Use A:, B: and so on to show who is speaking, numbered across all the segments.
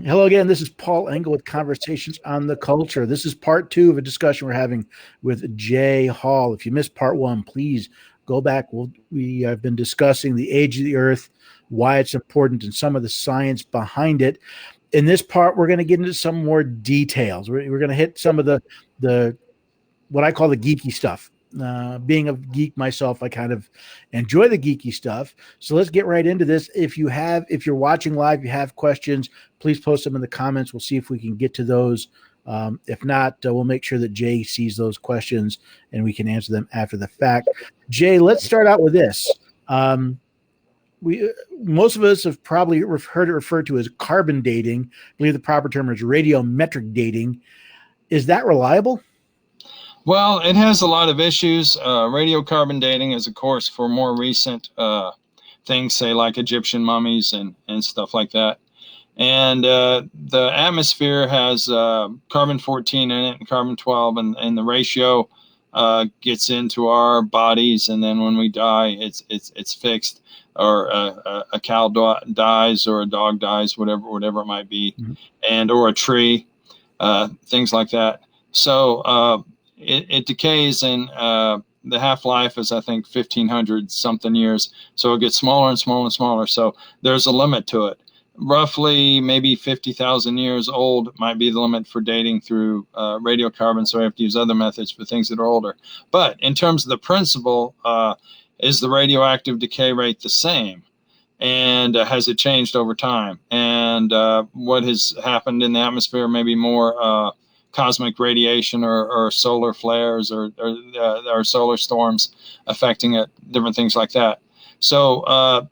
A: Hello again. This is Paul Engel with Conversations on the Culture. This is part two of a discussion we're having with Jay Hall. If you missed part one, please go back. We have been discussing the age of the Earth, why it's important, and some of the science behind it. In this part, we're going to get into some more details. We're going to hit some of the what I call the geeky stuff. Being a geek myself, I kind of enjoy the geeky stuff. So let's get right into this. If you're watching live, you have questions, please post them in the comments. We'll see if we can get to those. If not, we'll make sure that Jay sees those questions and we can answer them after the fact. Jay, let's start out with this. Most of us have probably heard it referred to as carbon dating. I believe the proper term is radiometric dating. Is that reliable?
B: Well, it has a lot of issues. Radiocarbon dating is, of course, for more recent things, say like Egyptian mummies and stuff like that. And the atmosphere has carbon-14 in it and carbon-12, and the ratio gets into our bodies, and then when we die, it's fixed, or a cow dies, or a dog dies, whatever it might be, and or a tree, things like that. So it decays, and the half-life is, I think, 1,500 something years. So it gets smaller and smaller and smaller. So there's a limit to it. Roughly maybe 50,000 years old might be the limit for dating through radiocarbon. So we have to use other methods for things that are older. But in terms of the principle, is the radioactive decay rate the same? And has it changed over time? And what has happened in the atmosphere, maybe more cosmic radiation or solar flares or solar storms affecting it, different things like that. So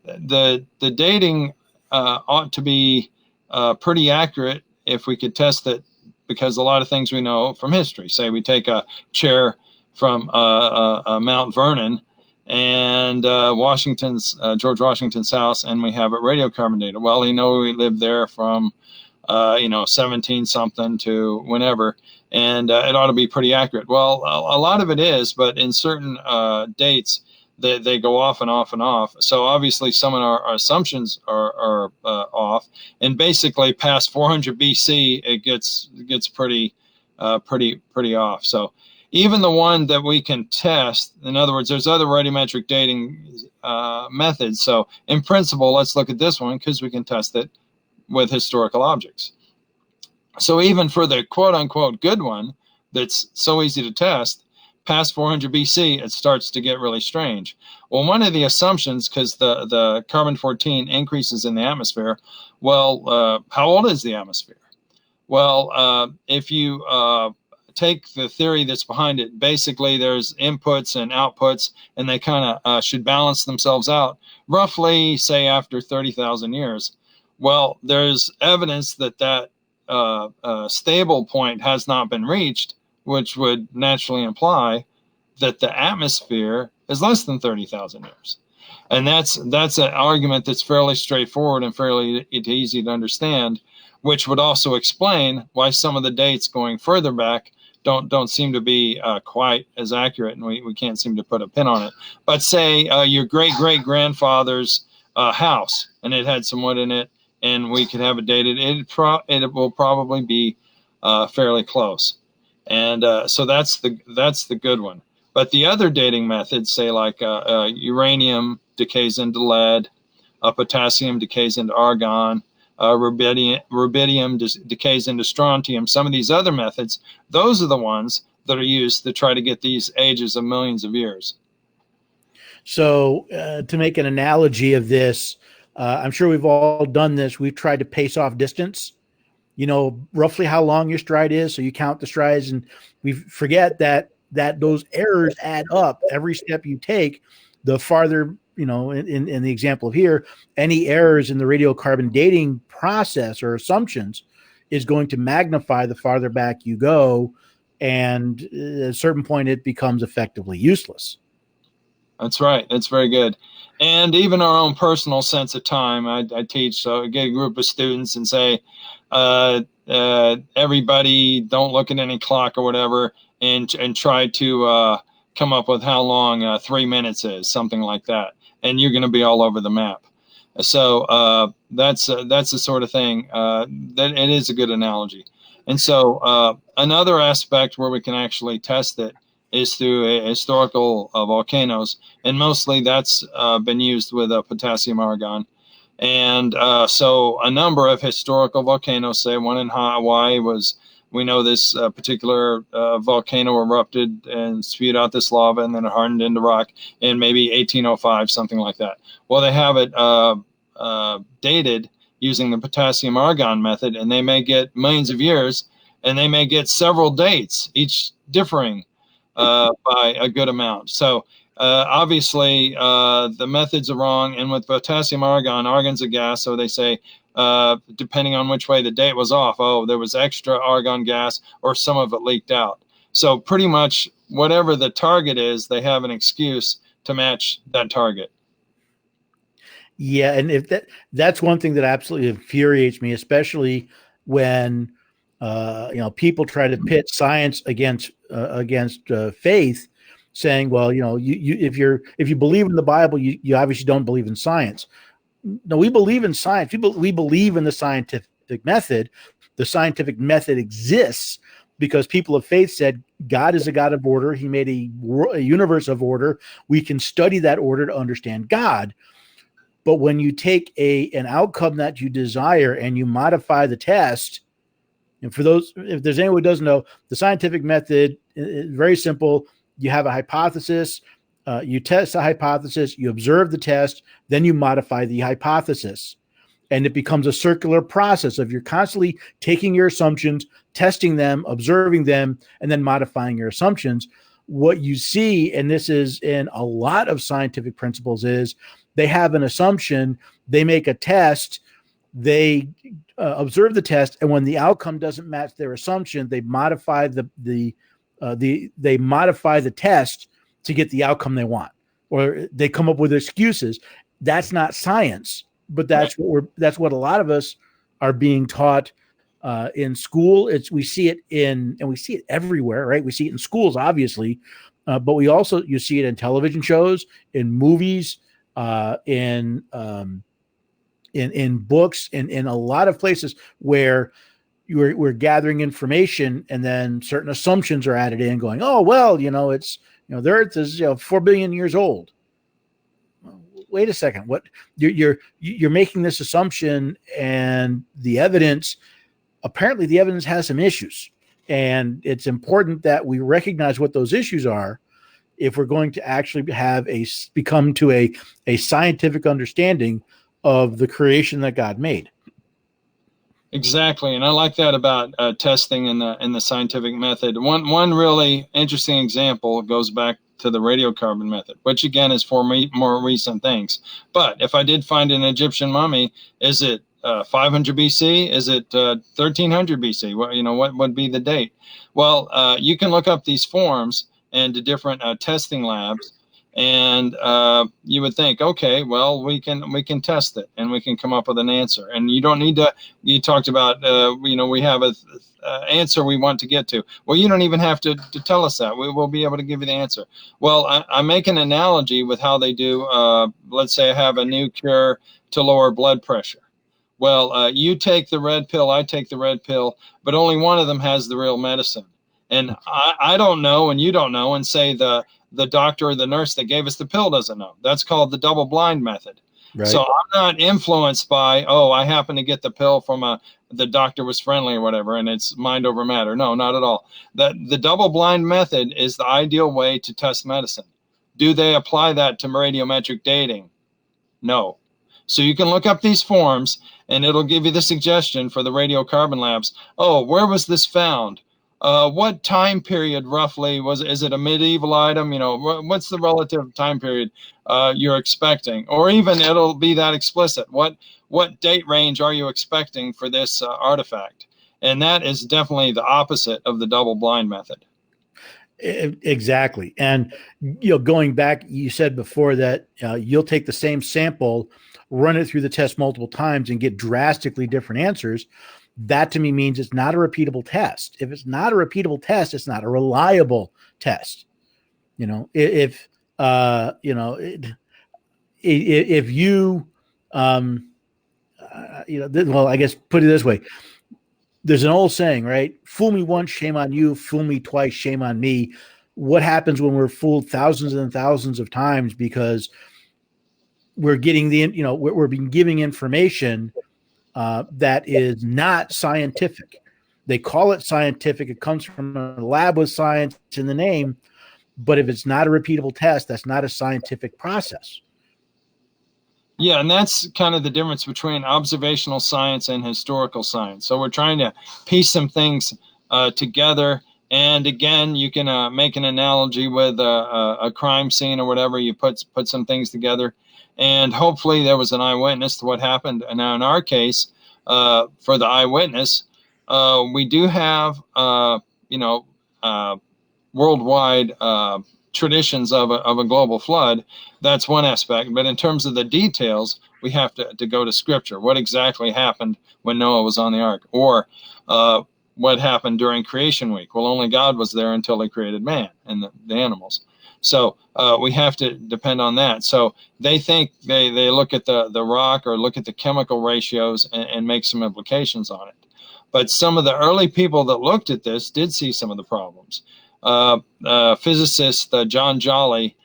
B: the dating ought to be pretty accurate if we could test it, because a lot of things we know from history. Say we take a chair from Mount Vernon and George Washington's house, and we have it radiocarbon dated. Well, he lived there from 17 something to whenever, and it ought to be pretty accurate. Well, a lot of it is, but in certain dates, they go off and off and off. So obviously some of our assumptions are off, and basically past 400 BC, it gets pretty off. So even the one that we can test, in other words, there's other radiometric dating methods. So in principle, let's look at this one because we can test it with historical objects. So even for the quote-unquote good one that's so easy to test, past 400 BC, it starts to get really strange. Well, one of the assumptions, because the carbon-14 increases in the atmosphere, well, how old is the atmosphere? Well, if you take the theory that's behind it, basically there's inputs and outputs, and they kind of should balance themselves out, roughly, say, after 30,000 years. Well, there's evidence that stable point has not been reached, which would naturally imply that the atmosphere is less than 30,000 years. And that's an argument that's fairly straightforward and fairly easy to understand, which would also explain why some of the dates going further back don't seem to be quite as accurate, and we can't seem to put a pin on it. But say your great-great-grandfather's house, and it had some wood in it, and we could have it dated, it will probably be fairly close. And so that's the good one. But the other dating methods, say like uranium decays into lead, potassium decays into argon, rubidium decays into strontium. Some of these other methods, those are the ones that are used to try to get these ages of millions of years.
A: So to make an analogy of this, I'm sure we've all done this. We've tried to pace off distance, roughly how long your stride is. So you count the strides, and we forget that those errors add up. Every step you take, the farther, in the example of here, any errors in the radiocarbon dating process or assumptions is going to magnify the farther back you go. And at a certain point, it becomes effectively useless.
B: That's right. That's very good. And even our own personal sense of time, I teach, so I get a group of students and say, everybody don't look at any clock or whatever, and try to come up with how long 3 minutes is, something like that. And you're going to be all over the map. So that's the sort of thing that it is a good analogy. And so another aspect where we can actually test it is through historical volcanoes, and mostly that's been used with potassium argon. And so a number of historical volcanoes, say one in Hawaii was, we know this particular volcano erupted and spewed out this lava and then it hardened into rock in maybe 1805, something like that. Well, they have it dated using the potassium argon method, and they may get millions of years, and they may get several dates, each differing by a good amount. So obviously, the methods are wrong. And with potassium argon, argon's a gas, so they say, depending on which way the date was off, oh, there was extra argon gas or some of it leaked out. So pretty much whatever the target is, they have an excuse to match that target.
A: Yeah, and if that's one thing that absolutely infuriates me, especially when people try to pit science against faith, saying, well, if you believe in the Bible, you obviously don't believe in science. No, we believe in science. We believe in the scientific method. The scientific method exists because people of faith said God is a God of order. He made a universe of order. We can study that order to understand God. But when you take an outcome that you desire and you modify the test, and for those, if there's anyone who doesn't know, the scientific method is very simple. You have a hypothesis, you test the hypothesis, you observe the test, then you modify the hypothesis. And it becomes a circular process of you're constantly taking your assumptions, testing them, observing them, and then modifying your assumptions. What you see, and this is in a lot of scientific principles, is they have an assumption, they make a test, they observe the test, and when the outcome doesn't match their assumption, they modify they modify the test to get the outcome they want, or they come up with excuses. That's not science, but that's what a lot of us are being taught in school. We see it and we see it everywhere, right? We see it in schools, obviously, but you see it in television shows, in movies, in books, in a lot of places where we're gathering information, and then certain assumptions are added in, going, oh well, it's the Earth is 4 billion years old. Wait a second, what you're making this assumption, and apparently the evidence has some issues, and it's important that we recognize what those issues are if we're going to actually become to a scientific understanding of the creation that God made.
B: Exactly, and I like that about testing in the scientific method. One really interesting example goes back to the radiocarbon method, which again is for more recent things. But if I did find an Egyptian mummy, is it 500 BC? Is it 1300 BC? What would be the date? Well, you can look up these forms and the different testing labs, and you would think, okay, well, we can test it and we can come up with an answer. And you don't need to. You talked about, we have a answer we want to get to. Well, you don't even have to tell us that. We will be able to give you the answer. Well, I make an analogy with how they do. Let's say I have a new cure to lower blood pressure. Well, you take the red pill, I take the red pill, but only one of them has the real medicine. And I don't know, and you don't know, and say the doctor or the nurse that gave us the pill doesn't know. That's called the double blind method. Right. So I'm not influenced by, I happen to get the pill from the doctor was friendly or whatever, and it's mind over matter. No, not at all. The double blind method is the ideal way to test medicine. Do they apply that to radiometric dating? No. So you can look up these forms, and it'll give you the suggestion for the radiocarbon labs. Oh, where was this found? What time period roughly is it a medieval item? What's the relative time period you're expecting? Or even it'll be that explicit. What date range are you expecting for this artifact? And that is definitely the opposite of the double blind method.
A: Exactly. And, going back, you said before that you'll take the same sample, run it through the test multiple times, and get drastically different answers. That to me means it's not a repeatable test. If it's not a repeatable test, it's not a reliable test. If you Um, well, I guess put it this way: there's an old saying, right? Fool me once, shame on you. Fool me twice, shame on me. What happens when we're fooled thousands and thousands of times because we're getting we're being giving information that is not scientific. They call it scientific. It comes from a lab with science in the name, but if it's not a repeatable test, that's not a scientific process.
B: Yeah, and that's kind of the difference between observational science and historical science. So we're trying to piece some things together. And again, you can make an analogy with a crime scene or whatever. You put some things together, and hopefully there was an eyewitness to what happened. And now in our case, for the eyewitness, we do have worldwide traditions of a global flood. That's one aspect. But in terms of the details, we have to go to Scripture. What exactly happened when Noah was on the ark? Or what happened during creation week? Well, only God was there until he created man and the animals. So we have to depend on that. So they think they look at the rock or look at the chemical ratios and make some implications on it. But some of the early people that looked at this did see some of the problems. Physicist John Jolly,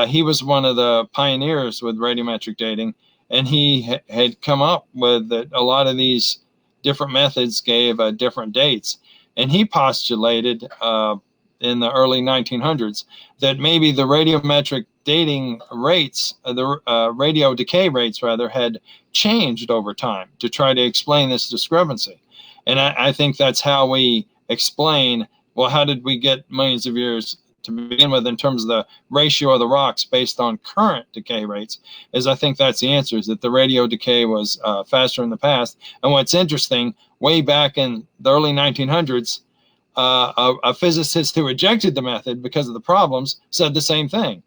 B: he was one of the pioneers with radiometric dating, and he had come up with that a lot of these different methods gave different dates. And he postulated in the early 1900s that maybe the radiometric dating rates, the radio decay rates rather, had changed over time to try to explain this discrepancy. And I think that's how we explain, well, how did we get millions of years to begin with in terms of the ratio of the rocks based on current decay rates? Is I think that's the answer, is that the radio decay was faster in the past. And what's interesting, way back in the early 1900s, a physicist who rejected the method because of the problems said the same thing.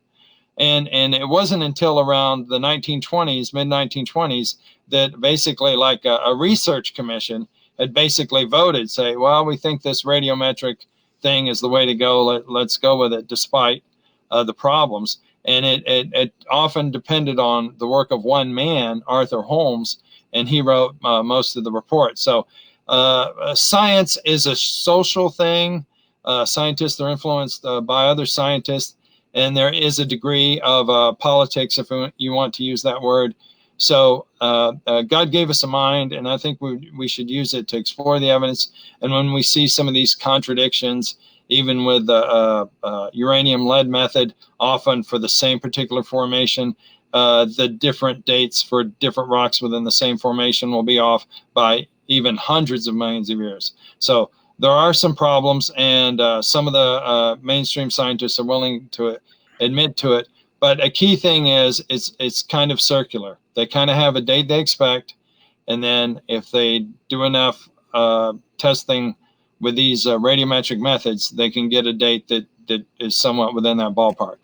B: And it wasn't until around the 1920s, mid-1920s, that basically like a research commission had basically voted, say, well, we think this radiometric thing is the way to go. Let's go with it, despite the problems. And it often depended on the work of one man, Arthur Holmes, and he wrote most of the report. So science is a social thing. Scientists are influenced by other scientists, and there is a degree of politics, if you want to use that word. So God gave us a mind, and I think we should use it to explore the evidence. And when we see some of these contradictions, even with the uranium lead method, often for the same particular formation, the different dates for different rocks within the same formation will be off by even hundreds of millions of years. So there are some problems, and some of the mainstream scientists are willing to admit to it. But a key thing is it's kind of circular. They kind of have a date they expect, and then if they do enough testing with these radiometric methods, they can get a date that is somewhat within that ballpark.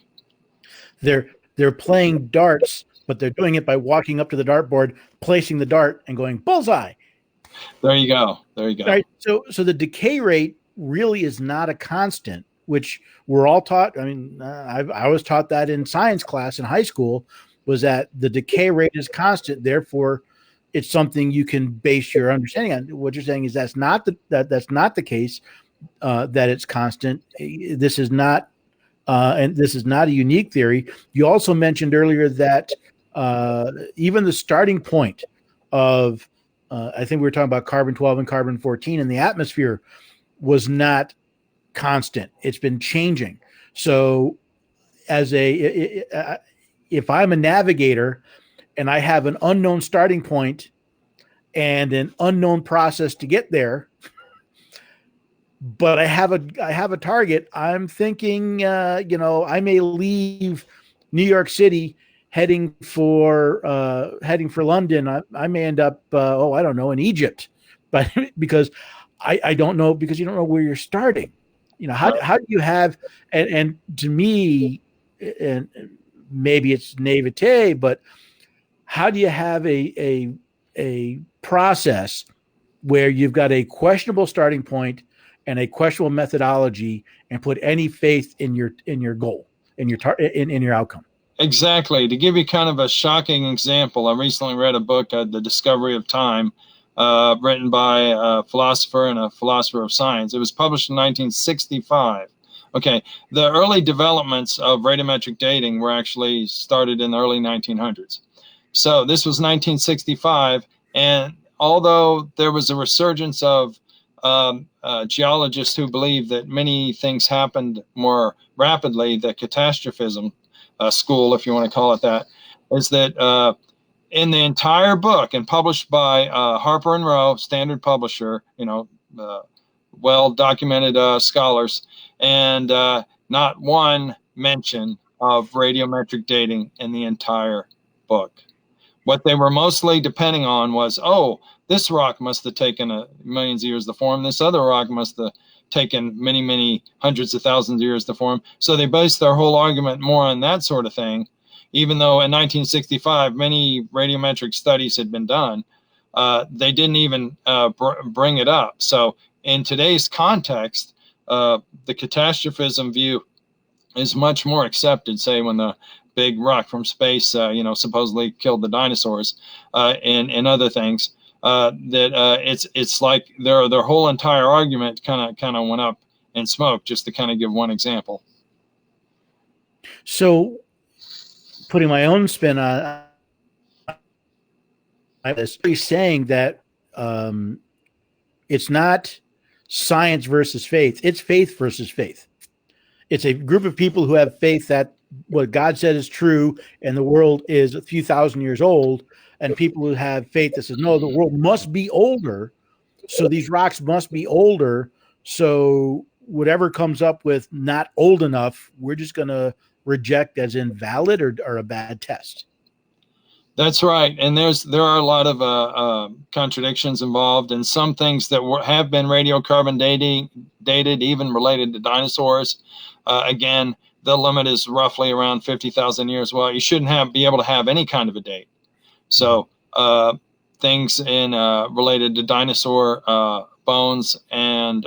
A: They're playing darts, but they're doing it by walking up to the dartboard, placing the dart, and going bullseye.
B: There you go. There you go.
A: Right. So the decay rate really is not a constant, which we're all taught. I mean, I was taught that in science class in high school, was that the decay rate is constant. Therefore, it's something you can base your understanding on. What you're saying is that's not the case. That it's constant. This is not, and this is not a unique theory. You also mentioned earlier that even the starting point of I think we were talking about carbon-12 and carbon-14 in the atmosphere was not constant. It's been changing. So if I'm a navigator and I have an unknown starting point and an unknown process to get there, but I have a target, I'm thinking, I may leave New York City heading for London. I may end up, I don't know, in Egypt, but because I don't know, because you don't know where you're starting. How do you have, and to me, and maybe it's naivete, but how do you have a process where you've got a questionable starting point and a questionable methodology and put any faith in your goal, in your outcome?
B: Exactly. To give you kind of a shocking example, I recently read a book, The Discovery of Time, written by a philosopher and a philosopher of science. It was published in 1965. Okay, the early developments of radiometric dating were actually started in the early 1900s. So this was 1965, and although there was a resurgence of geologists who believed that many things happened more rapidly, the catastrophism school, if you want to call it that, is that in the entire book and published by Harper and Row, standard publisher, well-documented scholars, and not one mention of radiometric dating in the entire book. What they were mostly depending on was, oh, this rock must have taken millions of years to form. This other rock must have taken many, many hundreds of thousands of years to form. So they based their whole argument more on that sort of thing, even though in 1965, many radiometric studies had been done. They didn't even bring it up. So in today's context, the catastrophism view is much more accepted, say, when the big rock from space, supposedly killed the dinosaurs and other things. It's like their whole entire argument kind of went up in smoke. Just to kind of give one example.
A: So, putting my own spin on this, he's saying that it's not science versus faith; it's faith versus faith. It's a group of people who have faith that what God said is true and the world is a few thousand years old, and people who have faith that says, no, the world must be older, so these rocks must be older, so whatever comes up with not old enough, we're just going to reject as invalid or a bad test.
B: That's right, and there are a lot of contradictions involved, and some things that have been radiocarbon dated, even related to dinosaurs. Again, the limit is roughly around 50,000 years. Well, you shouldn't be able to have any kind of a date. So things related to dinosaur bones and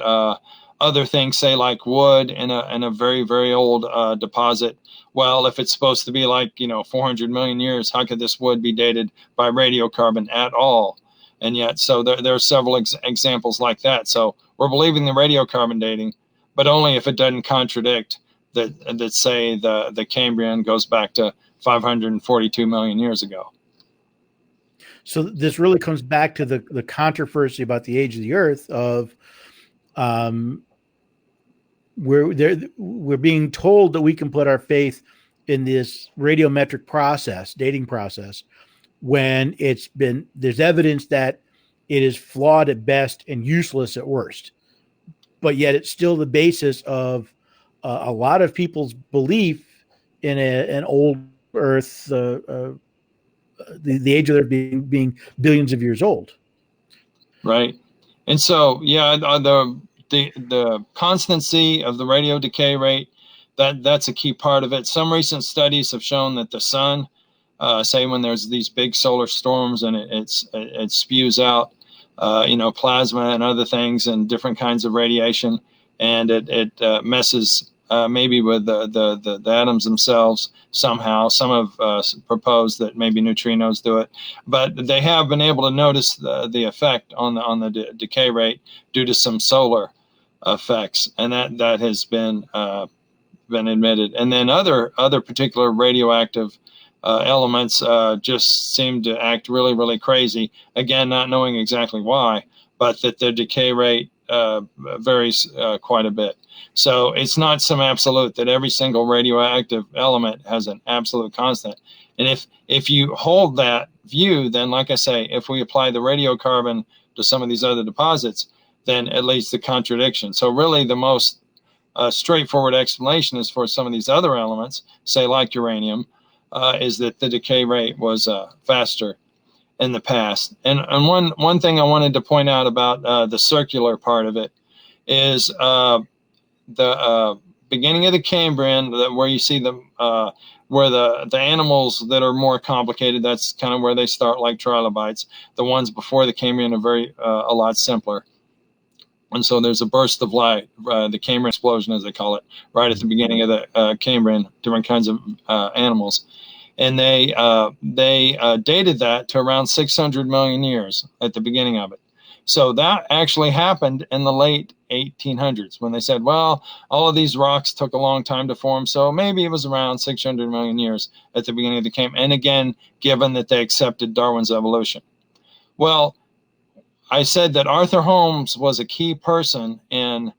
B: other things, say like wood in a very, very old deposit. Well, if it's supposed to be like 400 million years, how could this wood be dated by radiocarbon at all? And yet, so there are several examples like that. So we're believing the radiocarbon dating, but only if it doesn't contradict that say the Cambrian goes back to 542 million years ago.
A: So this really comes back to the controversy about the age of the Earth of we're being told that we can put our faith in this radiometric process, dating process, when there's evidence that it is flawed at best and useless at worst. But yet it's still the basis of a lot of people's belief in an old Earth, the age of Earth being billions of years old.
B: Right. And so, yeah, the constancy of the radio decay rate, that's a key part of it. Some recent studies have shown that the sun, say when there's these big solar storms and it spews out, plasma and other things and different kinds of radiation, and it messes maybe with the atoms themselves somehow. Some have proposed that maybe neutrinos do it, but they have been able to notice the effect on the decay rate due to some solar effects, and that has been admitted. And then other particular radioactive elements just seem to act really, really crazy. Again, not knowing exactly why, but that their decay rate varies quite a bit. So it's not some absolute that every single radioactive element has an absolute constant. And if you hold that view, then like I say, if we apply the radiocarbon to some of these other deposits, then it leads to contradiction. So really the most straightforward explanation is for some of these other elements, say like uranium, is that the decay rate was faster in the past. And one thing I wanted to point out about the circular part of it is the beginning of the Cambrian, where you see where the animals that are more complicated, that's kind of where they start, like trilobites. The ones before the Cambrian are a lot simpler. And so there's a burst of light, the Cambrian explosion, as they call it, right at the beginning of the Cambrian, different kinds of animals. And they dated that to around 600 million years at the beginning of it. So that actually happened in the late 1800s when they said, well, all of these rocks took a long time to form, so maybe it was around 600 million years at the beginning of the Cambrian. And again, given that they accepted Darwin's evolution. Well, I said that Arthur Holmes was a key person in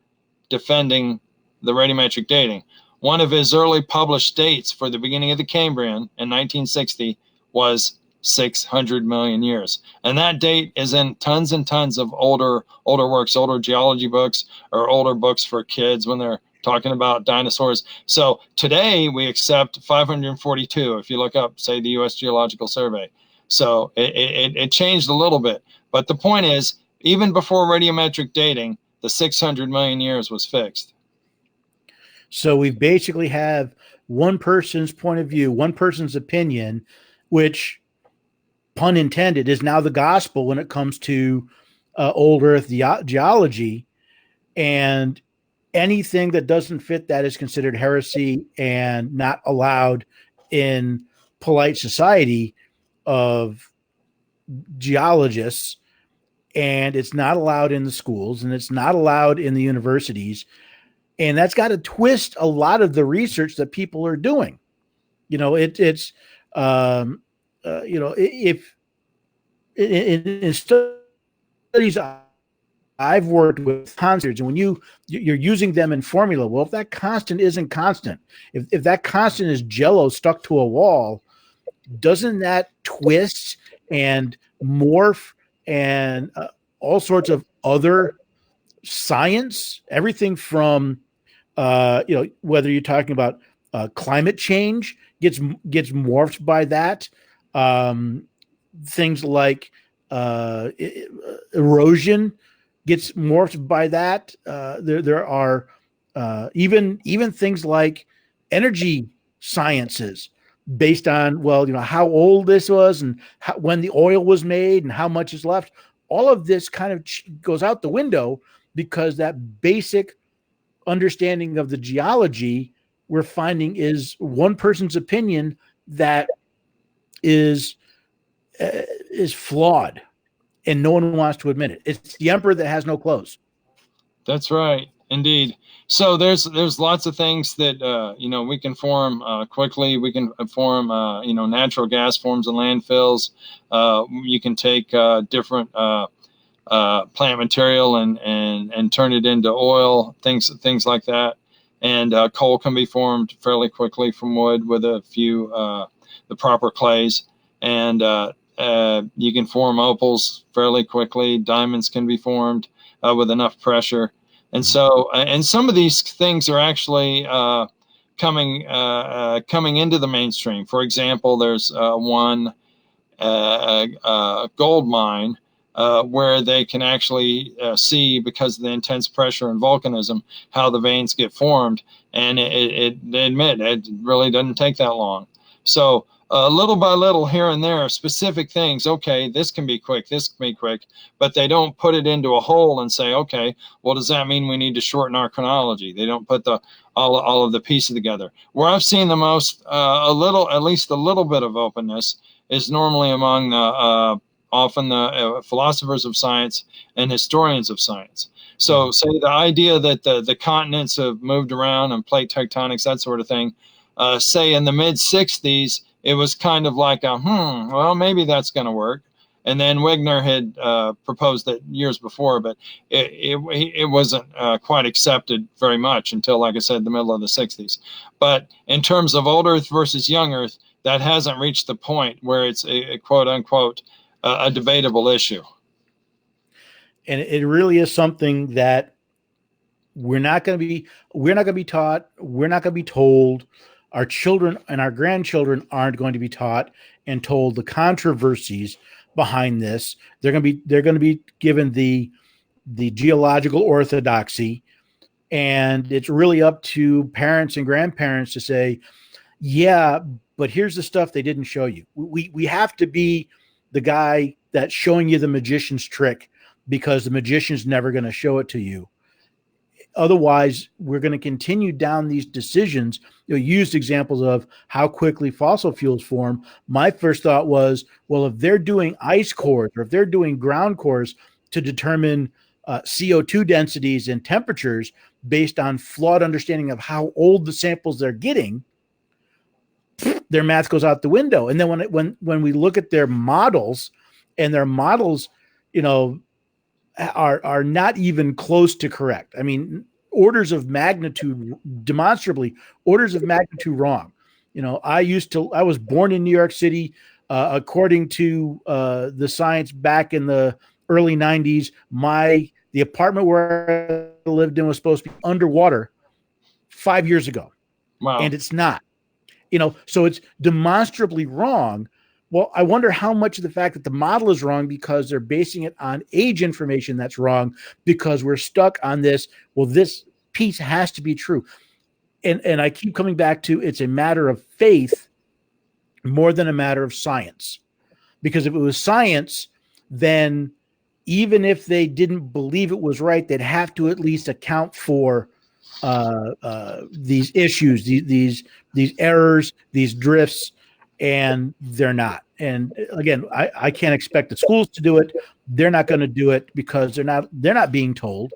B: defending the radiometric dating. One of his early published dates for the beginning of the Cambrian in 1960 was 600 million years. And that date is in tons and tons of older works, older geology books, or older books for kids when they're talking about dinosaurs. So today we accept 542 if you look up, say, the U.S. Geological Survey. So it changed a little bit. But the point is, even before radiometric dating, the 600 million years was fixed.
A: So we basically have one person's point of view, one person's opinion, which, pun intended, is now the gospel when it comes to old Earth geology. And anything that doesn't fit that is considered heresy and not allowed in polite society of geologists. And it's not allowed in the schools, and it's not allowed in the universities. And that's got to twist a lot of the research that people are doing. It's if in studies I've worked with constants, and when you're using them in formula, well, if that constant isn't constant, if that constant is Jello stuck to a wall, doesn't that twist and morph and all sorts of other science, everything from whether you're talking about climate change gets morphed by that, things like erosion gets morphed by that. There are even things like energy sciences based on, how old this was and when the oil was made and how much is left. All of this kind of goes out the window because that basic understanding of the geology we're finding is one person's opinion that is flawed, and no one wants to admit it. It's the emperor that has no clothes.
B: That's right, indeed. So there's lots of things that we can form quickly. We can form natural gas forms in landfills. You can take different plant material and turn it into oil, things like that. And coal can be formed fairly quickly from wood with a few the proper clays. And you can form opals fairly quickly. Diamonds can be formed with enough pressure. And so, and some of these things are actually coming into the mainstream. For example, there's one gold mine where they can actually see, because of the intense pressure and volcanism, how the veins get formed. And they admit it really doesn't take that long. So little by little, here and there, specific things. Okay, this can be quick, this can be quick, but they don't put it into a whole and say, okay, well, does that mean we need to shorten our chronology? They don't put all of the pieces together. Where I've seen the most, at least a little bit of openness, is normally among often the philosophers of science and historians of science. So, say the idea that the continents have moved around and plate tectonics, that sort of thing. Say in the mid 60s, it was kind of like well, maybe that's going to work. And then Wigner had proposed that years before, but it wasn't quite accepted very much until, like I said, the middle of the 60s. But in terms of old Earth versus young Earth, that hasn't reached the point where it's a quote unquote a debatable issue.
A: And it really is something that we're not going to be taught. We're not going to be told. Our children and our grandchildren aren't going to be taught and told the controversies behind this. They're going to be given the geological orthodoxy, and it's really up to parents and grandparents to say, yeah, but here's the stuff they didn't show you. We have to be the guy that's showing you the magician's trick because the magician's never going to show it to you. Otherwise, we're going to continue down these decisions. Used examples of how quickly fossil fuels form. My first thought was, well, if they're doing ice cores or if they're doing ground cores to determine CO2 densities and temperatures based on flawed understanding of how old the samples they're getting, their math goes out the window. And then when we look at their models, and their models, you know, are not even close to correct. I mean, orders of magnitude, demonstrably orders of magnitude wrong. I was born in New York City. According to the science back in the early 90s, the apartment where I lived in was supposed to be underwater 5 years ago.
B: Wow.
A: And it's not. So it's demonstrably wrong. Well, I wonder how much of the fact that the model is wrong because they're basing it on age information that's wrong, because we're stuck on this. Well, this piece has to be true. And I keep coming back to, it's a matter of faith more than a matter of science. Because if it was science, then even if they didn't believe it was right, they'd have to at least account for these issues, these errors, these drifts, and they're not. And again, I can't expect the schools to do it. They're not going to do it because they're not being told,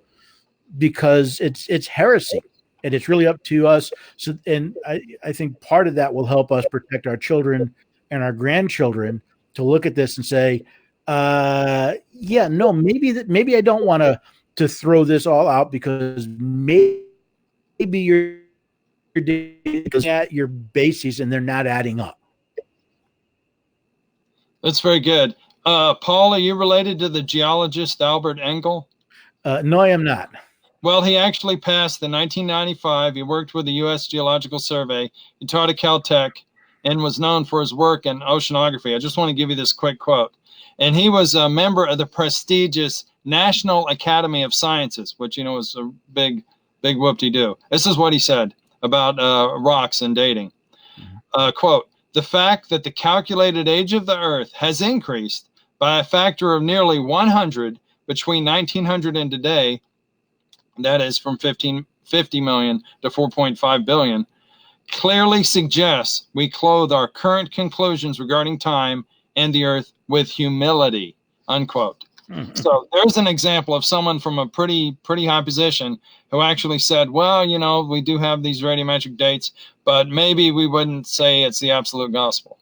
A: because it's heresy, and it's really up to us. So, and I think part of that will help us protect our children and our grandchildren to look at this and say, maybe I don't want to throw this all out, because maybe you're at your bases and they're not adding up.
B: That's very good. Paul, are you related to the geologist Albert Engel?
A: No, I am not.
B: Well, he actually passed in 1995. He worked with the U.S. Geological Survey. He taught at Caltech and was known for his work in oceanography. I just want to give you this quick quote. And he was a member of the prestigious National Academy of Sciences, which, is a big whoop-de-doo. This is what he said about rocks and dating. Quote, "The fact that the calculated age of the Earth has increased by a factor of nearly 100 between 1900 and today, that is from 50 million to 4.5 billion, clearly suggests we clothe our current conclusions regarding time and the Earth with humility," unquote. So there's an example of someone from a pretty high position who actually said, well, we do have these radiometric dates, but maybe we wouldn't say it's the absolute gospel.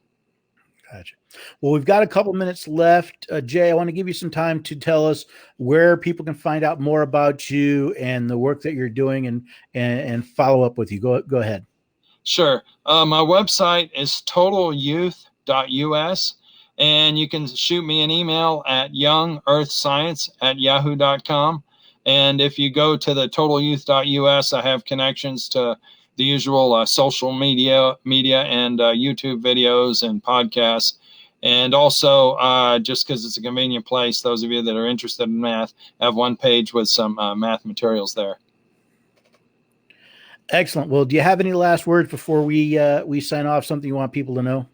A: Gotcha. Well, we've got a couple minutes left. Jay, I want to give you some time to tell us where people can find out more about you and the work that you're doing, and follow up with you. Go ahead.
B: Sure. My website is totalyouth.us. And you can shoot me an email at YoungEarthScience@yahoo.com. And if you go to the totalyouth.us, I have connections to the usual social media and YouTube videos and podcasts. And also, just because it's a convenient place, those of you that are interested in math, I have one page with some math materials there.
A: Excellent. Well, do you have any last words before we sign off? Something you want people to know?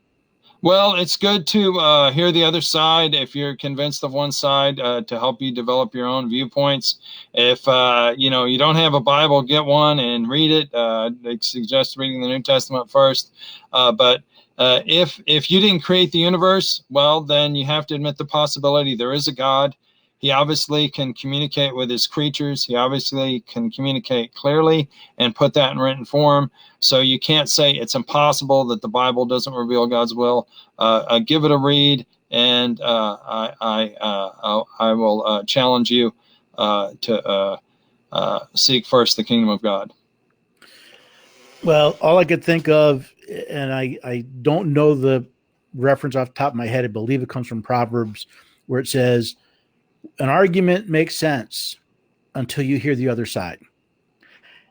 B: Well, it's good to hear the other side. If you're convinced of one side, to help you develop your own viewpoints. If you don't have a Bible, get one and read it. They suggest reading the New Testament first. But if you didn't create the universe, well, then you have to admit the possibility there is a God. He obviously can communicate with his creatures. He obviously can communicate clearly and put that in written form. So you can't say it's impossible that the Bible doesn't reveal God's will. Give it a read, and I will challenge you to seek first the kingdom of God.
A: Well, all I could think of, and I don't know the reference off the top of my head, I believe it comes from Proverbs, where it says, an argument makes sense until you hear the other side.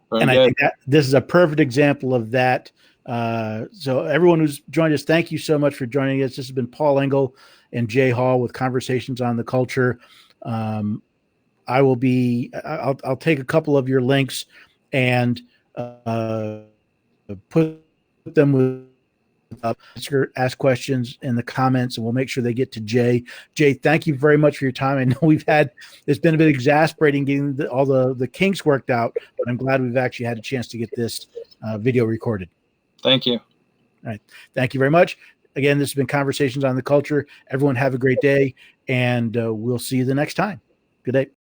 B: Very
A: and
B: good.
A: I think that this is a perfect example of that. So everyone who's joined us, thank you so much for joining us. This has been Paul Engel and Jay Hall with Conversations on the Culture. I'll take a couple of your links and put them with ask questions in the comments, and we'll make sure they get to Jay. Jay, thank you very much for your time. I know it's been a bit exasperating getting all the kinks worked out, but I'm glad we've actually had a chance to get this video recorded.
B: Thank you.
A: All right. Thank you very much. Again, this has been Conversations on the Culture. Everyone have a great day, and we'll see you the next time. Good day.